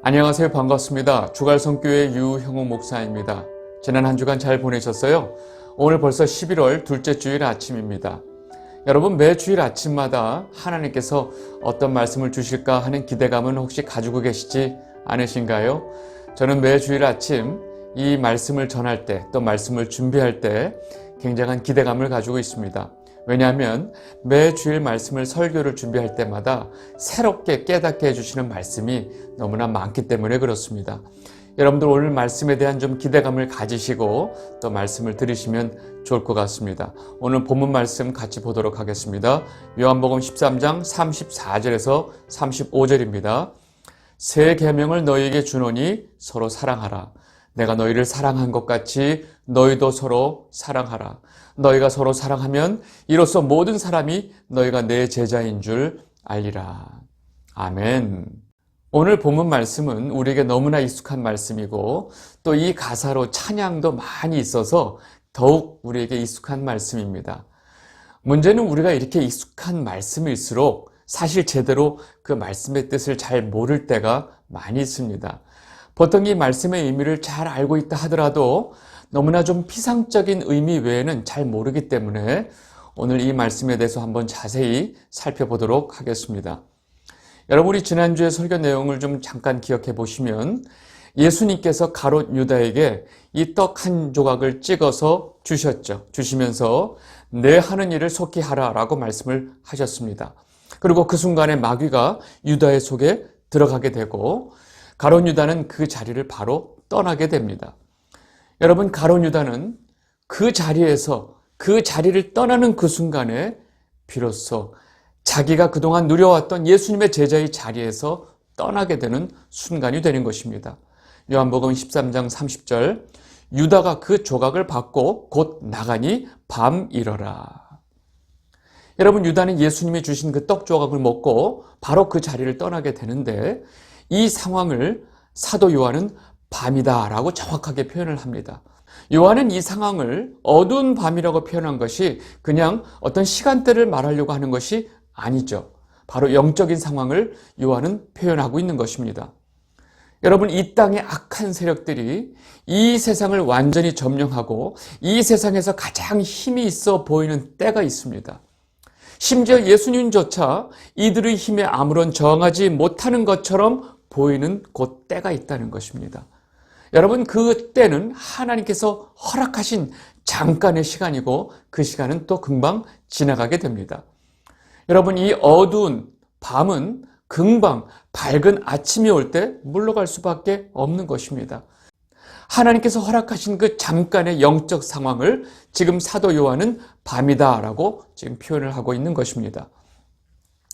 안녕하세요. 반갑습니다. 주갈성교회 유형욱 목사입니다. 지난 한 주간 잘 보내셨어요? 오늘 벌써 11월 둘째 주일 아침입니다. 여러분, 매 주일 아침마다 하나님께서 어떤 말씀을 주실까 하는 기대감은 혹시 가지고 계시지 않으신가요? 저는 매 주일 아침 이 말씀을 전할 때, 또 말씀을 준비할 때 굉장한 기대감을 가지고 있습니다. 왜냐하면 매 주일 말씀을 설교를 준비할 때마다 새롭게 깨닫게 해주시는 말씀이 너무나 많기 때문에 그렇습니다. 여러분들 오늘 말씀에 대한 좀 기대감을 가지시고 또 말씀을 들으시면 좋을 것 같습니다. 오늘 본문 말씀 같이 보도록 하겠습니다. 요한복음 13장 34절에서 35절입니다. 새 계명을 너희에게 주노니 서로 사랑하라. 내가 너희를 사랑한 것 같이 너희도 서로 사랑하라. 너희가 서로 사랑하면 이로써 모든 사람이 너희가 내 제자인 줄 알리라. 아멘. 오늘 본문 말씀은 우리에게 너무나 익숙한 말씀이고 또 이 가사로 찬양도 많이 있어서 더욱 우리에게 익숙한 말씀입니다. 문제는 우리가 이렇게 익숙한 말씀일수록 사실 제대로 그 말씀의 뜻을 잘 모를 때가 많이 있습니다. 보통 이 말씀의 의미를 잘 알고 있다 하더라도 너무나 좀 피상적인 의미 외에는 잘 모르기 때문에 오늘 이 말씀에 대해서 한번 자세히 살펴보도록 하겠습니다. 여러분이 지난주에 설교 내용을 좀 잠깐 기억해 보시면 예수님께서 가롯 유다에게 이 떡 한 조각을 찍어서 주셨죠. 주시면서 내 하는 일을 속히 하라 라고 말씀을 하셨습니다. 그리고 그 순간에 마귀가 유다의 속에 들어가게 되고 가롯 유다는 그 자리를 바로 떠나게 됩니다. 여러분, 가롯 유다는 그 자리에서 그 자리를 떠나는 그 순간에 비로소 자기가 그동안 누려왔던 예수님의 제자의 자리에서 떠나게 되는 순간이 되는 것입니다. 요한복음 13장 30절 유다가 그 조각을 받고 곧 나가니 밤 이러라. 여러분, 유다는 예수님이 주신 그 떡 조각을 먹고 바로 그 자리를 떠나게 되는데 이 상황을 사도 요한은 밤이다 라고 정확하게 표현을 합니다. 요한은 이 상황을 어두운 밤이라고 표현한 것이 그냥 어떤 시간대를 말하려고 하는 것이 아니죠. 바로 영적인 상황을 요한은 표현하고 있는 것입니다. 여러분, 이 땅의 악한 세력들이 이 세상을 완전히 점령하고 이 세상에서 가장 힘이 있어 보이는 때가 있습니다. 심지어 예수님조차 이들의 힘에 아무런 저항하지 못하는 것처럼 보이는 그 때가 있다는 것입니다. 여러분, 그 때는 하나님께서 허락하신 잠깐의 시간이고 그 시간은 또 금방 지나가게 됩니다. 여러분, 이 어두운 밤은 금방 밝은 아침이 올 때 물러갈 수밖에 없는 것입니다. 하나님께서 허락하신 그 잠깐의 영적 상황을 지금 사도 요한은 밤이다 라고 지금 표현을 하고 있는 것입니다.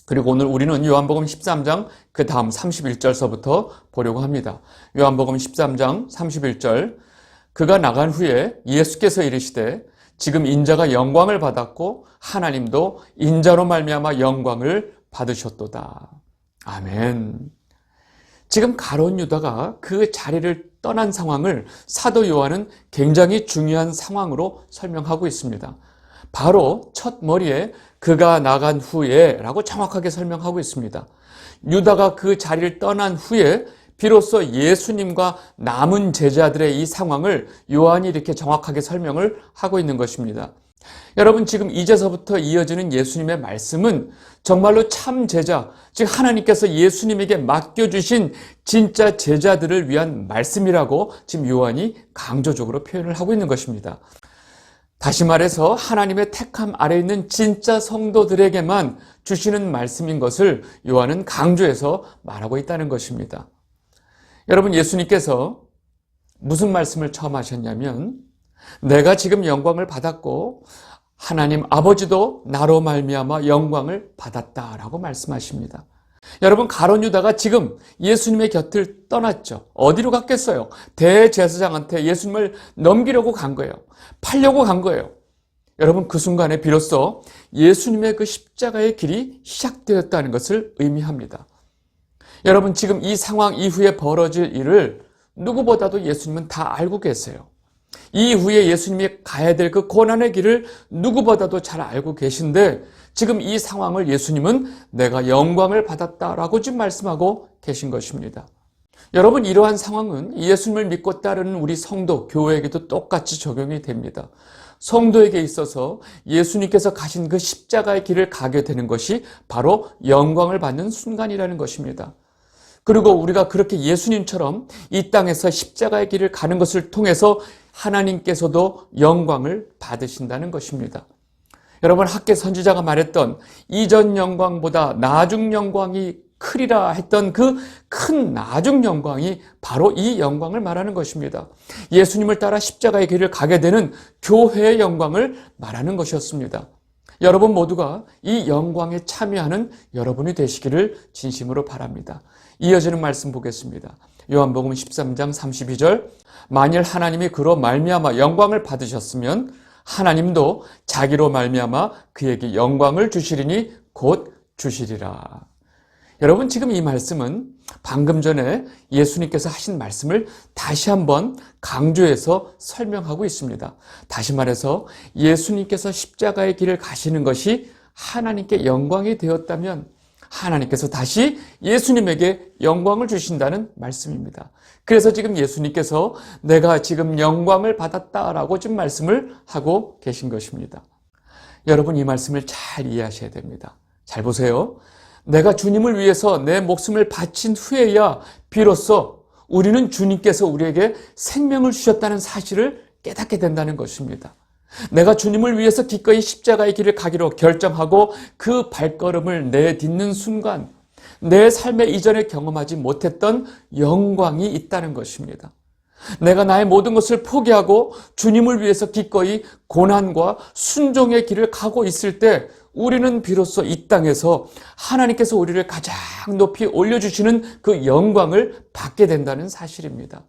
그리고 오늘 우리는 요한복음 13장 그 다음 31절서부터 보려고 합니다. 요한복음 13장 31절 그가 나간 후에 예수께서 이르시되 지금 인자가 영광을 받았고 하나님도 인자로 말미암아 영광을 받으셨도다. 아멘. 지금 가롯 유다가 그 자리를 떠난 상황을 사도 요한은 굉장히 중요한 상황으로 설명하고 있습니다. 바로 첫 머리에 그가 나간 후에 라고 정확하게 설명하고 있습니다. 유다가 그 자리를 떠난 후에 비로소 예수님과 남은 제자들의 이 상황을 요한이 이렇게 정확하게 설명을 하고 있는 것입니다. 여러분, 지금 이제서부터 이어지는 예수님의 말씀은 정말로 참 제자, 즉 하나님께서 예수님에게 맡겨주신 진짜 제자들을 위한 말씀이라고 지금 요한이 강조적으로 표현을 하고 있는 것입니다. 다시 말해서 하나님의 택함 아래 있는 진짜 성도들에게만 주시는 말씀인 것을 요한은 강조해서 말하고 있다는 것입니다. 여러분, 예수님께서 무슨 말씀을 처음 하셨냐면 내가 지금 영광을 받았고 하나님 아버지도 나로 말미암아 영광을 받았다라고 말씀하십니다. 여러분, 가롯 유다가 지금 예수님의 곁을 떠났죠. 어디로 갔겠어요? 대제사장한테 예수님을 넘기려고 간 거예요. 팔려고 간 거예요. 여러분, 그 순간에 비로소 예수님의 그 십자가의 길이 시작되었다는 것을 의미합니다. 여러분, 지금 이 상황 이후에 벌어질 일을 누구보다도 예수님은 다 알고 계세요. 이후에 예수님이 가야 될 그 고난의 길을 누구보다도 잘 알고 계신데 지금 이 상황을 예수님은 내가 영광을 받았다라고 지금 말씀하고 계신 것입니다. 여러분, 이러한 상황은 예수님을 믿고 따르는 우리 성도, 교회에게도 똑같이 적용이 됩니다. 성도에게 있어서 예수님께서 가신 그 십자가의 길을 가게 되는 것이 바로 영광을 받는 순간이라는 것입니다. 그리고 우리가 그렇게 예수님처럼 이 땅에서 십자가의 길을 가는 것을 통해서 하나님께서도 영광을 받으신다는 것입니다. 여러분, 학개 선지자가 말했던 이전 영광보다 나중 영광이 크리라 했던 그 큰 나중 영광이 바로 이 영광을 말하는 것입니다. 예수님을 따라 십자가의 길을 가게 되는 교회의 영광을 말하는 것이었습니다. 여러분 모두가 이 영광에 참여하는 여러분이 되시기를 진심으로 바랍니다. 이어지는 말씀 보겠습니다. 요한복음 13장 32절, 만일 하나님이 그로 말미암아 영광을 받으셨으면 하나님도 자기로 말미암아 그에게 영광을 주시리니 곧 주시리라. 여러분, 지금 이 말씀은 방금 전에 예수님께서 하신 말씀을 다시 한번 강조해서 설명하고 있습니다. 다시 말해서 예수님께서 십자가의 길을 가시는 것이 하나님께 영광이 되었다면 하나님께서 다시 예수님에게 영광을 주신다는 말씀입니다. 그래서 지금 예수님께서 내가 지금 영광을 받았다라고 지금 말씀을 하고 계신 것입니다. 여러분, 이 말씀을 잘 이해하셔야 됩니다. 잘 보세요. 내가 주님을 위해서 내 목숨을 바친 후에야 비로소 우리는 주님께서 우리에게 생명을 주셨다는 사실을 깨닫게 된다는 것입니다. 내가 주님을 위해서 기꺼이 십자가의 길을 가기로 결정하고 그 발걸음을 내딛는 순간 내 삶에 이전에 경험하지 못했던 영광이 있다는 것입니다. 내가 나의 모든 것을 포기하고 주님을 위해서 기꺼이 고난과 순종의 길을 가고 있을 때 우리는 비로소 이 땅에서 하나님께서 우리를 가장 높이 올려주시는 그 영광을 받게 된다는 사실입니다.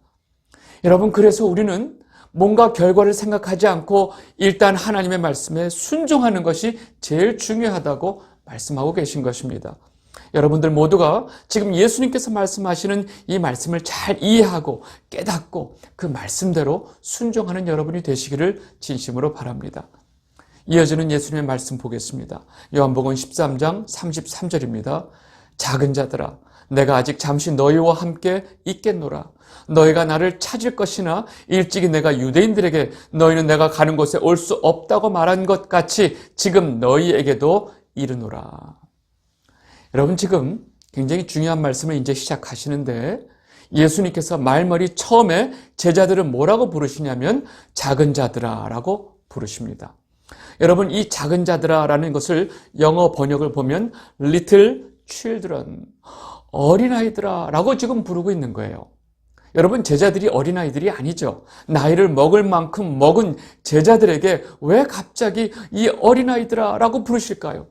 여러분, 그래서 우리는 뭔가 결과를 생각하지 않고 일단 하나님의 말씀에 순종하는 것이 제일 중요하다고 말씀하고 계신 것입니다. 여러분들 모두가 지금 예수님께서 말씀하시는 이 말씀을 잘 이해하고 깨닫고 그 말씀대로 순종하는 여러분이 되시기를 진심으로 바랍니다. 이어지는 예수님의 말씀 보겠습니다. 요한복음 13장 33절입니다. 작은 자들아, 내가 아직 잠시 너희와 함께 있겠노라. 너희가 나를 찾을 것이나 일찍이 내가 유대인들에게 너희는 내가 가는 곳에 올 수 없다고 말한 것 같이 지금 너희에게도 이르노라. 여러분, 지금 굉장히 중요한 말씀을 이제 시작하시는데 예수님께서 말머리 처음에 제자들은 뭐라고 부르시냐면 작은 자들아 라고 부르십니다. 여러분, 이 작은 자들아 라는 것을 영어 번역을 보면 little children, 어린아이들아 라고 지금 부르고 있는 거예요. 여러분, 제자들이 어린아이들이 아니죠. 나이를 먹을 만큼 먹은 제자들에게 왜 갑자기 이 어린아이들아 라고 부르실까요?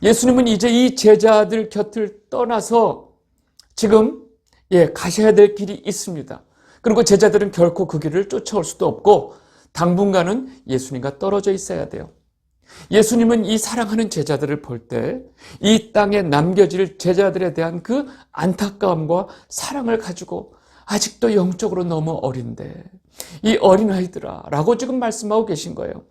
예수님은 이제 이 제자들 곁을 떠나서 지금 가셔야 될 길이 있습니다. 그리고 제자들은 결코 그 길을 쫓아올 수도 없고 당분간은 예수님과 떨어져 있어야 돼요. 예수님은 이 사랑하는 제자들을 볼 때 이 땅에 남겨질 제자들에 대한 그 안타까움과 사랑을 가지고 아직도 영적으로 너무 어린데 이 어린아이들아 라고 지금 말씀하고 계신 거예요.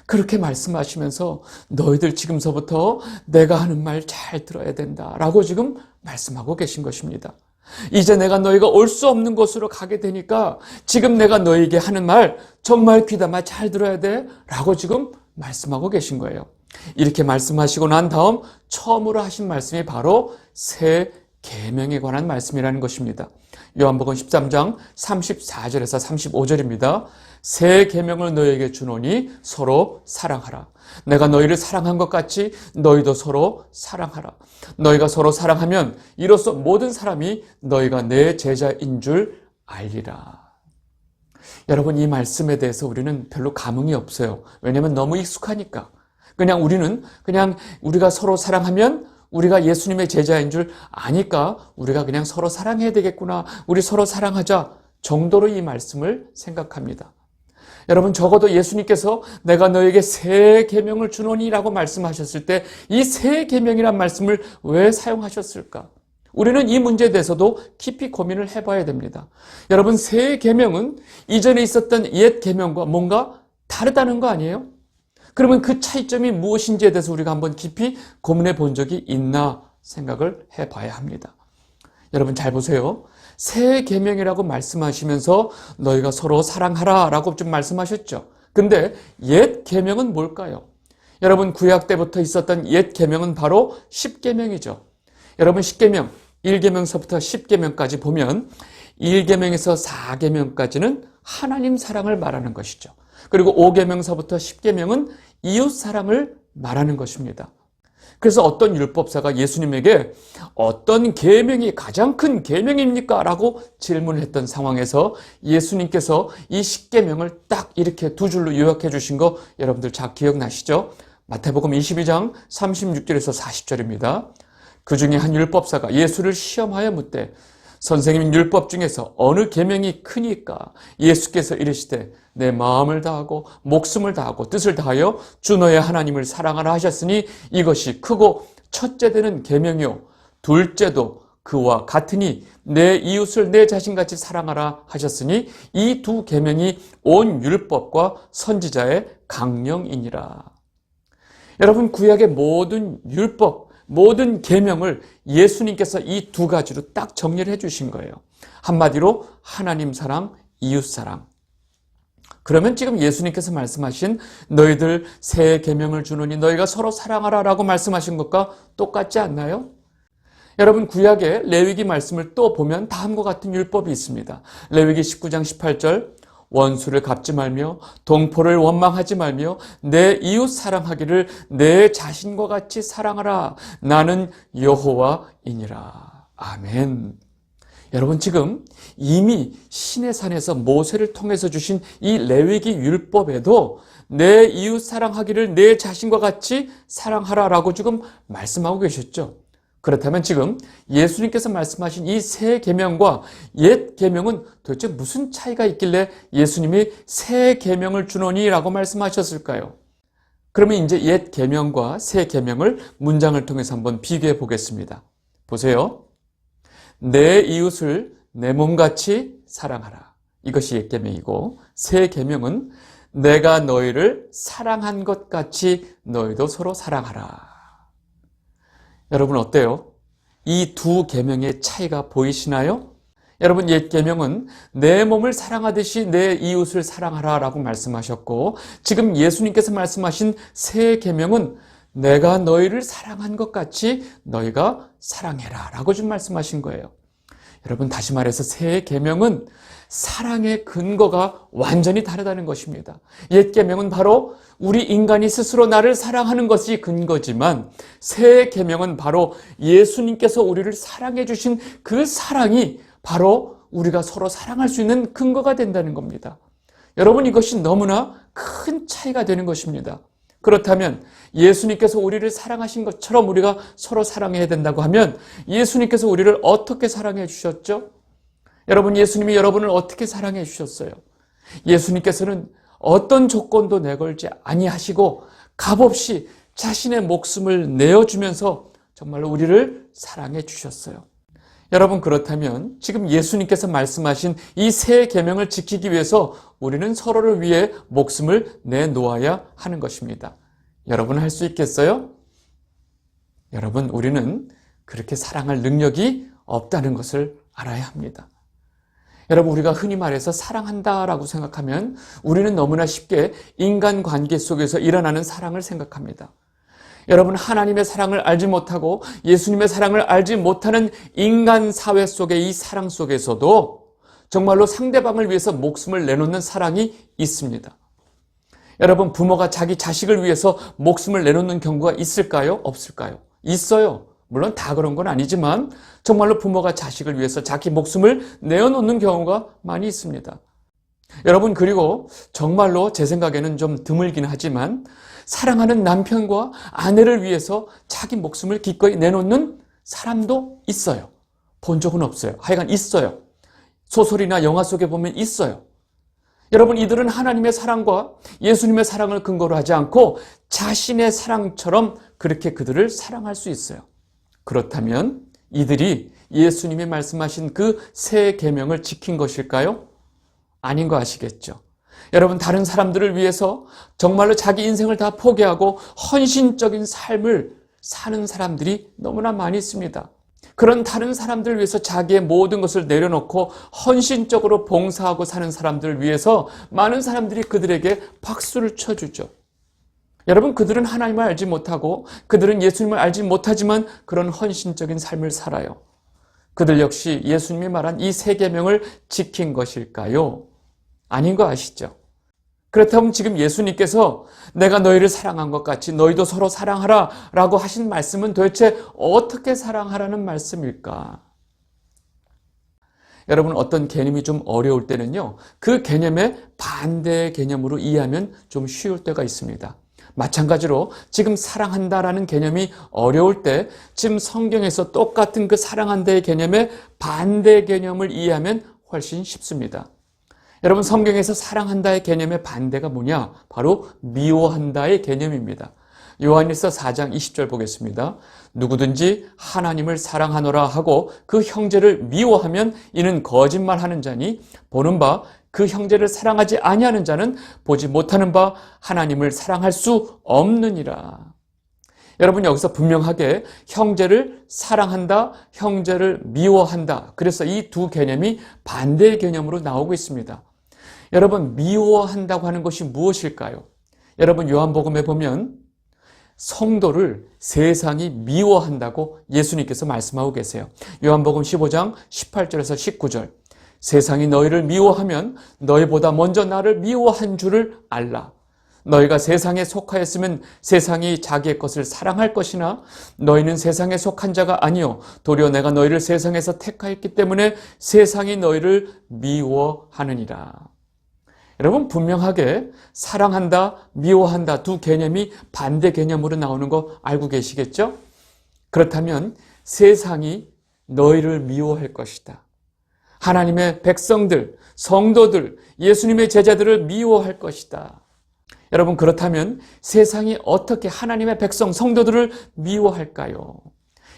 그렇게 말씀하시면서 너희들 지금서부터 내가 하는 말 잘 들어야 된다 라고 지금 말씀하고 계신 것입니다. 이제 내가 너희가 올 수 없는 곳으로 가게 되니까 지금 내가 너희에게 하는 말 정말 귀담아 잘 들어야 돼 라고 지금 말씀하고 계신 거예요. 이렇게 말씀하시고 난 다음 처음으로 하신 말씀이 바로 새 계명에 관한 말씀이라는 것입니다. 요한복음 13장 34절에서 35절입니다. 새 계명을 너희에게 주노니 서로 사랑하라. 내가 너희를 사랑한 것 같이 너희도 서로 사랑하라. 너희가 서로 사랑하면 이로써 모든 사람이 너희가 내 제자인 줄 알리라. 여러분, 이 말씀에 대해서 우리는 별로 감흥이 없어요. 왜냐하면 너무 익숙하니까. 그냥 우리가 서로 사랑하면 우리가 예수님의 제자인 줄 아니까 우리가 그냥 서로 사랑해야 되겠구나, 우리 서로 사랑하자 정도로 이 말씀을 생각합니다. 여러분, 적어도 예수님께서 내가 너에게 새 계명을 주노니 라고 말씀하셨을 때 이 새 계명이란 말씀을 왜 사용하셨을까? 우리는 이 문제에 대해서도 깊이 고민을 해봐야 됩니다. 여러분, 새 계명은 이전에 있었던 옛 계명과 뭔가 다르다는 거 아니에요? 그러면 그 차이점이 무엇인지에 대해서 우리가 한번 깊이 고민해 본 적이 있나 생각을 해봐야 합니다. 여러분 잘 보세요. 새 계명이라고 말씀하시면서 너희가 서로 사랑하라 라고 좀 말씀하셨죠. 근데 옛 계명은 뭘까요? 여러분 구약 때부터 있었던 옛 계명은 바로 십계명이죠. 여러분 십계명 1계명서부터 10계명까지 보면 1계명에서 4계명까지는 하나님 사랑을 말하는 것이죠. 그리고 5계명서부터 10계명은 이웃 사랑을 말하는 것입니다. 그래서 어떤 율법사가 예수님에게 어떤 계명이 가장 큰 계명입니까? 라고 질문을 했던 상황에서 예수님께서 이 10계명을 딱 이렇게 두 줄로 요약해 주신 거 여러분들 잘 기억나시죠? 마태복음 22장 36절에서 40절입니다. 그 중에 한 율법사가 예수를 시험하여 묻되 선생님 율법 중에서 어느 계명이 크니까? 예수께서 이르시되 내 마음을 다하고 목숨을 다하고 뜻을 다하여 주 너의 하나님을 사랑하라 하셨으니 이것이 크고 첫째 되는 계명이요 둘째도 그와 같으니 내 이웃을 내 자신같이 사랑하라 하셨으니 이 두 계명이 온 율법과 선지자의 강령이니라. 여러분 구약의 모든 율법 모든 계명을 예수님께서 이 두 가지로 딱 정리를 해주신 거예요. 한마디로 하나님 사랑, 이웃 사랑. 그러면 지금 예수님께서 말씀하신 너희들 새 계명을 주노니 너희가 서로 사랑하라 라고 말씀하신 것과 똑같지 않나요? 여러분 구약의 레위기 말씀을 또 보면 다음과 같은 율법이 있습니다. 레위기 19장 18절 원수를 갚지 말며 동포를 원망하지 말며 내 이웃 사랑하기를 내 자신과 같이 사랑하라. 나는 여호와이니라. 아멘. 여러분 지금 이미 시내산에서 모세를 통해서 주신 이 레위기 율법에도 내 이웃 사랑하기를 내 자신과 같이 사랑하라라고 지금 말씀하고 계셨죠. 그렇다면 지금 예수님께서 말씀하신 이 새 계명과 옛 계명은 도대체 무슨 차이가 있길래 예수님이 새 계명을 주노니라고 말씀하셨을까요? 그러면 이제 옛 계명과 새 계명을 문장을 통해서 한번 비교해 보겠습니다. 보세요. 내 이웃을 내 몸같이 사랑하라. 이것이 옛 계명이고 새 계명은 내가 너희를 사랑한 것 같이 너희도 서로 사랑하라. 여러분 어때요? 이 두 계명의 차이가 보이시나요? 여러분 옛 계명은 내 몸을 사랑하듯이 내 이웃을 사랑하라 라고 말씀하셨고 지금 예수님께서 말씀하신 새 계명은 내가 너희를 사랑한 것 같이 너희가 사랑해라 라고 좀 말씀하신 거예요. 여러분 다시 말해서 새 계명은 사랑의 근거가 완전히 다르다는 것입니다. 옛 계명은 바로 우리 인간이 스스로 나를 사랑하는 것이 근거지만 새 계명은 바로 예수님께서 우리를 사랑해 주신 그 사랑이 바로 우리가 서로 사랑할 수 있는 근거가 된다는 겁니다. 여러분 이것이 너무나 큰 차이가 되는 것입니다. 그렇다면 예수님께서 우리를 사랑하신 것처럼 우리가 서로 사랑해야 된다고 하면 예수님께서 우리를 어떻게 사랑해 주셨죠? 여러분 예수님이 여러분을 어떻게 사랑해 주셨어요? 예수님께서는 어떤 조건도 내걸지 아니하시고 값없이 자신의 목숨을 내어주면서 정말로 우리를 사랑해 주셨어요. 여러분 그렇다면 지금 예수님께서 말씀하신 이 새 계명을 지키기 위해서 우리는 서로를 위해 목숨을 내놓아야 하는 것입니다. 여러분 할 수 있겠어요? 여러분 우리는 그렇게 사랑할 능력이 없다는 것을 알아야 합니다. 여러분 우리가 흔히 말해서 사랑한다라고 생각하면 우리는 너무나 쉽게 인간관계 속에서 일어나는 사랑을 생각합니다. 여러분 하나님의 사랑을 알지 못하고 예수님의 사랑을 알지 못하는 인간 사회 속의 이 사랑 속에서도 정말로 상대방을 위해서 목숨을 내놓는 사랑이 있습니다. 여러분 부모가 자기 자식을 위해서 목숨을 내놓는 경우가 있을까요? 없을까요? 있어요. 물론 다 그런 건 아니지만 정말로 부모가 자식을 위해서 자기 목숨을 내어놓는 경우가 많이 있습니다. 여러분 그리고 정말로 제 생각에는 좀 드물긴 하지만 사랑하는 남편과 아내를 위해서 자기 목숨을 기꺼이 내놓는 사람도 있어요. 본 적은 없어요. 하여간 있어요. 소설이나 영화 속에 보면 있어요. 여러분 이들은 하나님의 사랑과 예수님의 사랑을 근거로 하지 않고 자신의 사랑처럼 그렇게 그들을 사랑할 수 있어요. 그렇다면 이들이 예수님이 말씀하신 그 새 계명을 지킨 것일까요? 아닌 거 아시겠죠? 여러분 다른 사람들을 위해서 정말로 자기 인생을 다 포기하고 헌신적인 삶을 사는 사람들이 너무나 많이 있습니다. 그런 다른 사람들을 위해서 자기의 모든 것을 내려놓고 헌신적으로 봉사하고 사는 사람들을 위해서 많은 사람들이 그들에게 박수를 쳐주죠. 여러분, 그들은 하나님을 알지 못하고 그들은 예수님을 알지 못하지만 그런 헌신적인 삶을 살아요. 그들 역시 예수님이 말한 이 세 계명을 지킨 것일까요? 아닌 거 아시죠? 그렇다면 지금 예수님께서 내가 너희를 사랑한 것 같이 너희도 서로 사랑하라 라고 하신 말씀은 도대체 어떻게 사랑하라는 말씀일까? 여러분, 어떤 개념이 좀 어려울 때는요, 그 개념의 반대 개념으로 이해하면 좀 쉬울 때가 있습니다. 마찬가지로 지금 사랑한다라는 개념이 어려울 때 지금 성경에서 똑같은 그 사랑한다의 개념의 반대 개념을 이해하면 훨씬 쉽습니다. 여러분, 성경에서 사랑한다의 개념의 반대가 뭐냐? 바로 미워한다의 개념입니다. 요한일서 4장 20절 보겠습니다. 누구든지 하나님을 사랑하노라 하고 그 형제를 미워하면 이는 거짓말하는 자니 보는 바 그 형제를 사랑하지 아니하는 자는 보지 못하는 바 하나님을 사랑할 수 없느니라. 여러분, 여기서 분명하게 형제를 사랑한다, 형제를 미워한다. 그래서 이 두 개념이 반대의 개념으로 나오고 있습니다. 여러분, 미워한다고 하는 것이 무엇일까요? 여러분, 요한복음에 보면 성도를 세상이 미워한다고 예수님께서 말씀하고 계세요. 요한복음 15장 18절에서 19절. 세상이 너희를 미워하면 너희보다 먼저 나를 미워한 줄을 알라. 너희가 세상에 속하였으면 세상이 자기의 것을 사랑할 것이나 너희는 세상에 속한 자가 아니요 도리어 내가 너희를 세상에서 택하였기 때문에 세상이 너희를 미워하느니라. 여러분, 분명하게 사랑한다, 미워한다 두 개념이 반대 개념으로 나오는 거 알고 계시겠죠? 그렇다면 세상이 너희를 미워할 것이다. 하나님의 백성들, 성도들, 예수님의 제자들을 미워할 것이다. 여러분, 그렇다면 세상이 어떻게 하나님의 백성, 성도들을 미워할까요?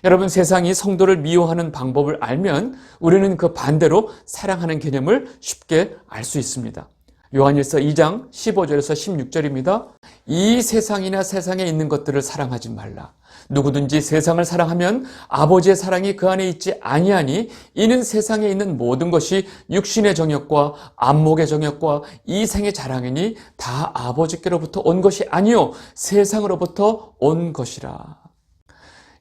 여러분, 세상이 성도를 미워하는 방법을 알면 우리는 그 반대로 사랑하는 개념을 쉽게 알 수 있습니다. 요한일서 2장 15절에서 16절입니다. 이 세상이나 세상에 있는 것들을 사랑하지 말라. 누구든지 세상을 사랑하면 아버지의 사랑이 그 안에 있지 아니하니 이는 세상에 있는 모든 것이 육신의 정욕과 안목의 정욕과 이 생의 자랑이니 다 아버지께로부터 온 것이 아니요 세상으로부터 온 것이라.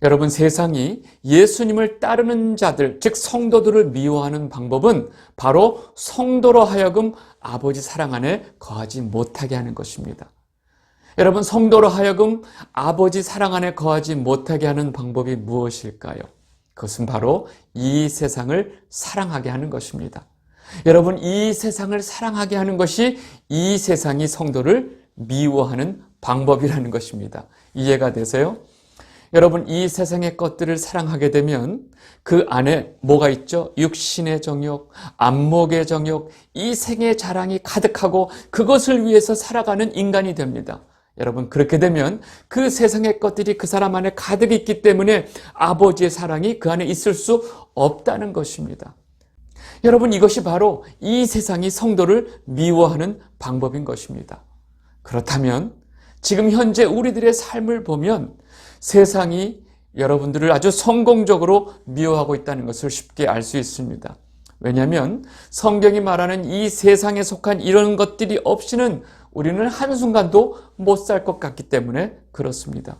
여러분, 세상이 예수님을 따르는 자들, 즉 성도들을 미워하는 방법은 바로 성도로 하여금 아버지 사랑 안에 거하지 못하게 하는 것입니다. 여러분, 성도로 하여금 아버지 사랑 안에 거하지 못하게 하는 방법이 무엇일까요? 그것은 바로 이 세상을 사랑하게 하는 것입니다. 여러분, 이 세상을 사랑하게 하는 것이 이 세상이 성도를 미워하는 방법이라는 것입니다. 이해가 되세요? 여러분, 이 세상의 것들을 사랑하게 되면 그 안에 뭐가 있죠? 육신의 정욕, 안목의 정욕, 이 생의 자랑이 가득하고 그것을 위해서 살아가는 인간이 됩니다. 여러분, 그렇게 되면 그 세상의 것들이 그 사람 안에 가득 있기 때문에 아버지의 사랑이 그 안에 있을 수 없다는 것입니다. 여러분, 이것이 바로 이 세상이 성도를 미워하는 방법인 것입니다. 그렇다면 지금 현재 우리들의 삶을 보면 세상이 여러분들을 아주 성공적으로 미워하고 있다는 것을 쉽게 알 수 있습니다. 왜냐하면 성경이 말하는 이 세상에 속한 이런 것들이 없이는 우리는 한순간도 못 살 것 같기 때문에 그렇습니다.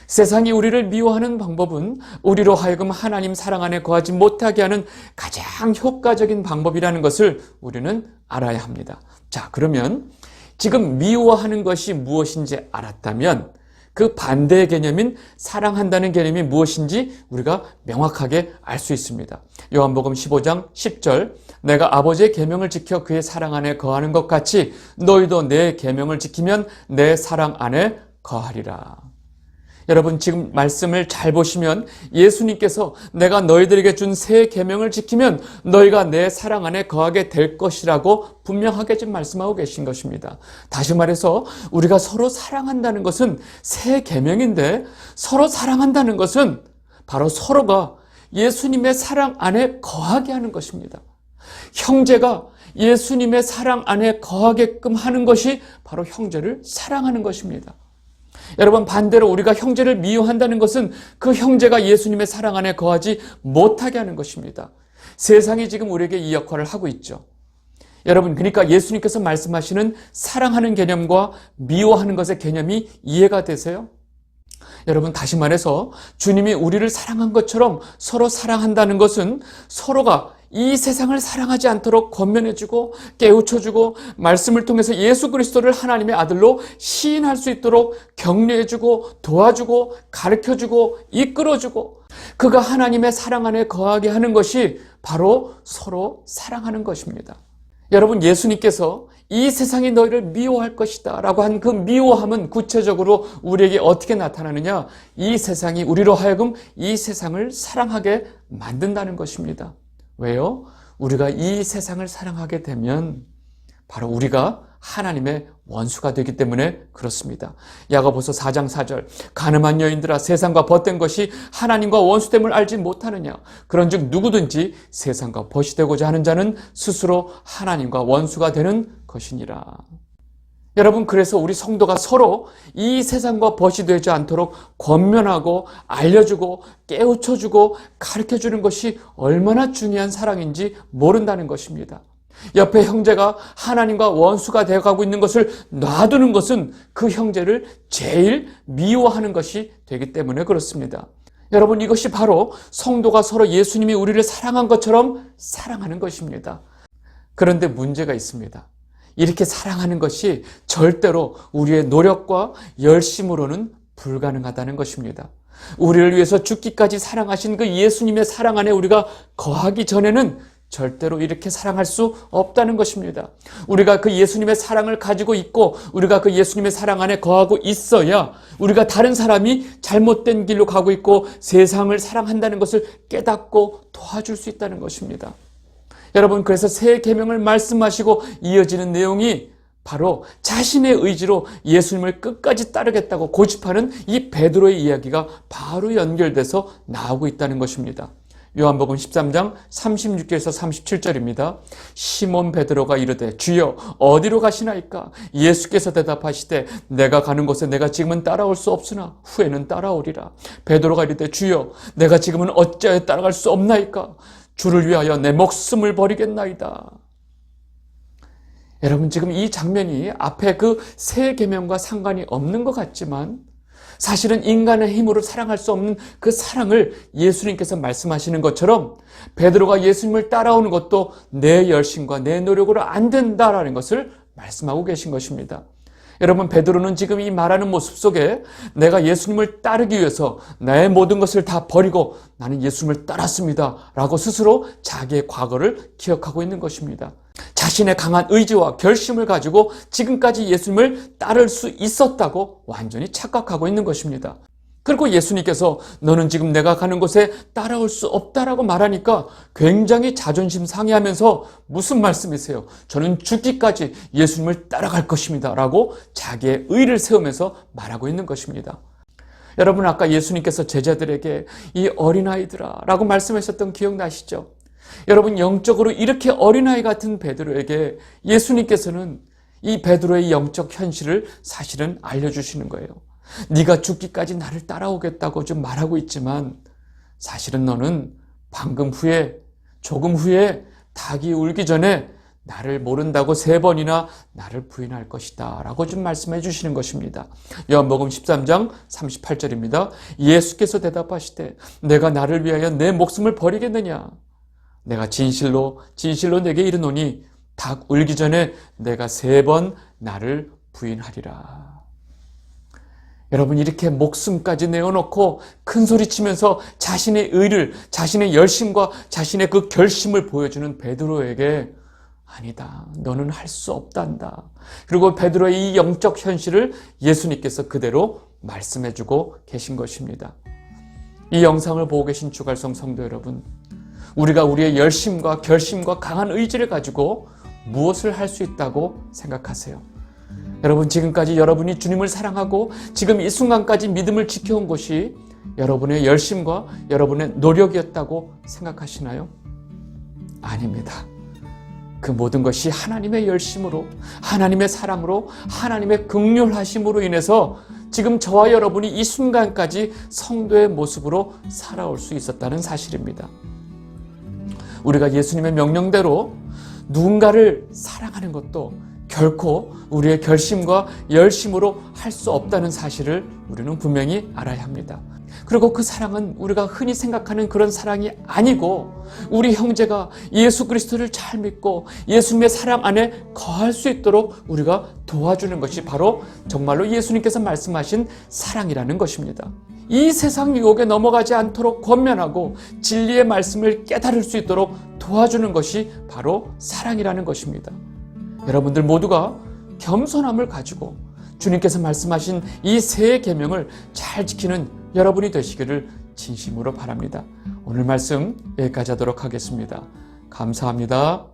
세상이 우리를 미워하는 방법은 우리로 하여금 하나님 사랑 안에 거하지 못하게 하는 가장 효과적인 방법이라는 것을 우리는 알아야 합니다. 자, 그러면 지금 미워하는 것이 무엇인지 알았다면 그 반대의 개념인 사랑한다는 개념이 무엇인지 우리가 명확하게 알 수 있습니다. 요한복음 15장 10절, 내가 아버지의 계명을 지켜 그의 사랑 안에 거하는 것 같이 너희도 내 계명을 지키면 내 사랑 안에 거하리라. 여러분, 지금 말씀을 잘 보시면 예수님께서 내가 너희들에게 준 새 계명을 지키면 너희가 내 사랑 안에 거하게 될 것이라고 분명하게 지금 말씀하고 계신 것입니다. 다시 말해서 우리가 서로 사랑한다는 것은 새 계명인데 서로 사랑한다는 것은 바로 서로가 예수님의 사랑 안에 거하게 하는 것입니다. 형제가 예수님의 사랑 안에 거하게끔 하는 것이 바로 형제를 사랑하는 것입니다. 여러분, 반대로 우리가 형제를 미워한다는 것은 그 형제가 예수님의 사랑 안에 거하지 못하게 하는 것입니다. 세상이 지금 우리에게 이 역할을 하고 있죠. 여러분, 그러니까 예수님께서 말씀하시는 사랑하는 개념과 미워하는 것의 개념이 이해가 되세요? 여러분, 다시 말해서 주님이 우리를 사랑한 것처럼 서로 사랑한다는 것은 서로가 이 세상을 사랑하지 않도록 권면해주고 깨우쳐주고 말씀을 통해서 예수 그리스도를 하나님의 아들로 시인할 수 있도록 격려해주고 도와주고 가르쳐주고 이끌어주고 그가 하나님의 사랑 안에 거하게 하는 것이 바로 서로 사랑하는 것입니다. 여러분, 예수님께서 이 세상이 너희를 미워할 것이다 라고 한 그 미워함은 구체적으로 우리에게 어떻게 나타나느냐? 이 세상이 우리로 하여금 이 세상을 사랑하게 만든다는 것입니다. 왜요? 우리가 이 세상을 사랑하게 되면 바로 우리가 하나님의 원수가 되기 때문에 그렇습니다. 야고보서 4장 4절 가늠한 여인들아 세상과 벗된 것이 하나님과 원수됨을 알지 못하느냐 그런즉 누구든지 세상과 벗이 되고자 하는 자는 스스로 하나님과 원수가 되는 것이니라. 여러분, 그래서 우리 성도가 서로 이 세상과 벗이 되지 않도록 권면하고 알려주고 깨우쳐주고 가르쳐주는 것이 얼마나 중요한 사랑인지 모른다는 것입니다. 옆에 형제가 하나님과 원수가 되어가고 있는 것을 놔두는 것은 그 형제를 제일 미워하는 것이 되기 때문에 그렇습니다. 여러분, 이것이 바로 성도가 서로 예수님이 우리를 사랑한 것처럼 사랑하는 것입니다. 그런데 문제가 있습니다. 이렇게 사랑하는 것이 절대로 우리의 노력과 열심으로는 불가능하다는 것입니다. 우리를 위해서 죽기까지 사랑하신 그 예수님의 사랑 안에 우리가 거하기 전에는 절대로 이렇게 사랑할 수 없다는 것입니다. 우리가 그 예수님의 사랑을 가지고 있고 우리가 그 예수님의 사랑 안에 거하고 있어야 우리가 다른 사람이 잘못된 길로 가고 있고 세상을 사랑한다는 것을 깨닫고 도와줄 수 있다는 것입니다. 여러분, 그래서 새 계명을 말씀하시고 이어지는 내용이 바로 자신의 의지로 예수님을 끝까지 따르겠다고 고집하는 이 베드로의 이야기가 바로 연결돼서 나오고 있다는 것입니다. 요한복음 13장 36절에서 37절입니다. 시몬 베드로가 이르되 주여 어디로 가시나이까? 예수께서 대답하시되 내가 가는 곳에 내가 지금은 따라올 수 없으나 후에는 따라오리라. 베드로가 이르되 주여 내가 지금은 어찌하여 따라갈 수 없나이까? 주를 위하여 내 목숨을 버리겠나이다. 여러분, 지금 이 장면이 앞에 그 새 계명과 상관이 없는 것 같지만 사실은 인간의 힘으로 사랑할 수 없는 그 사랑을 예수님께서 말씀하시는 것처럼 베드로가 예수님을 따라오는 것도 내 열심과 내 노력으로 안 된다라는 것을 말씀하고 계신 것입니다. 여러분, 베드로는 지금 이 말하는 모습 속에 내가 예수님을 따르기 위해서 나의 모든 것을 다 버리고 나는 예수님을 따랐습니다 라고 스스로 자기의 과거를 기억하고 있는 것입니다. 자신의 강한 의지와 결심을 가지고 지금까지 예수님을 따를 수 있었다고 완전히 착각하고 있는 것입니다. 그리고 예수님께서 너는 지금 내가 가는 곳에 따라올 수 없다라고 말하니까 굉장히 자존심 상해하면서 무슨 말씀이세요? 저는 죽기까지 예수님을 따라갈 것입니다 라고 자기의 의를 세우면서 말하고 있는 것입니다. 여러분, 아까 예수님께서 제자들에게 이 어린아이들아 라고 말씀하셨던 기억나시죠? 여러분, 영적으로 이렇게 어린아이 같은 베드로에게 예수님께서는 이 베드로의 영적 현실을 사실은 알려주시는 거예요. 네가 죽기까지 나를 따라오겠다고 좀 말하고 있지만 사실은 너는 방금 후에 조금 후에 닭이 울기 전에 나를 모른다고 3번이나 나를 부인할 것이다 라고 좀 말씀해 주시는 것입니다. 요한복음 13장 38절입니다. 예수께서 대답하시되 내가 나를 위하여 내 목숨을 버리겠느냐? 내가 진실로 내게 이르노니 닭 울기 전에 내가 3번 나를 부인하리라. 여러분, 이렇게 목숨까지 내어놓고 큰 소리치면서 자신의 의를, 자신의 열심과 자신의 그 결심을 보여주는 베드로에게 아니다, 너는 할 수 없단다. 그리고 베드로의 이 영적 현실을 예수님께서 그대로 말씀해주고 계신 것입니다. 이 영상을 보고 계신 주갈성 성도 여러분, 우리가 우리의 열심과 결심과 강한 의지를 가지고 무엇을 할 수 있다고 생각하세요? 여러분, 지금까지 여러분이 주님을 사랑하고 지금 이 순간까지 믿음을 지켜온 것이 여러분의 열심과 여러분의 노력이었다고 생각하시나요? 아닙니다. 그 모든 것이 하나님의 열심으로, 하나님의 사랑으로, 하나님의 긍휼하심으로 인해서 지금 저와 여러분이 이 순간까지 성도의 모습으로 살아올 수 있었다는 사실입니다. 우리가 예수님의 명령대로 누군가를 사랑하는 것도 결코 우리의 결심과 열심으로 할 수 없다는 사실을 우리는 분명히 알아야 합니다. 그리고 그 사랑은 우리가 흔히 생각하는 그런 사랑이 아니고 우리 형제가 예수 그리스도를 잘 믿고 예수님의 사랑 안에 거할 수 있도록 우리가 도와주는 것이 바로 정말로 예수님께서 말씀하신 사랑이라는 것입니다. 이 세상 유혹에 넘어가지 않도록 권면하고 진리의 말씀을 깨달을 수 있도록 도와주는 것이 바로 사랑이라는 것입니다. 여러분들 모두가 겸손함을 가지고 주님께서 말씀하신 이 세 계명을 잘 지키는 여러분이 되시기를 진심으로 바랍니다. 오늘 말씀 여기까지 하도록 하겠습니다. 감사합니다.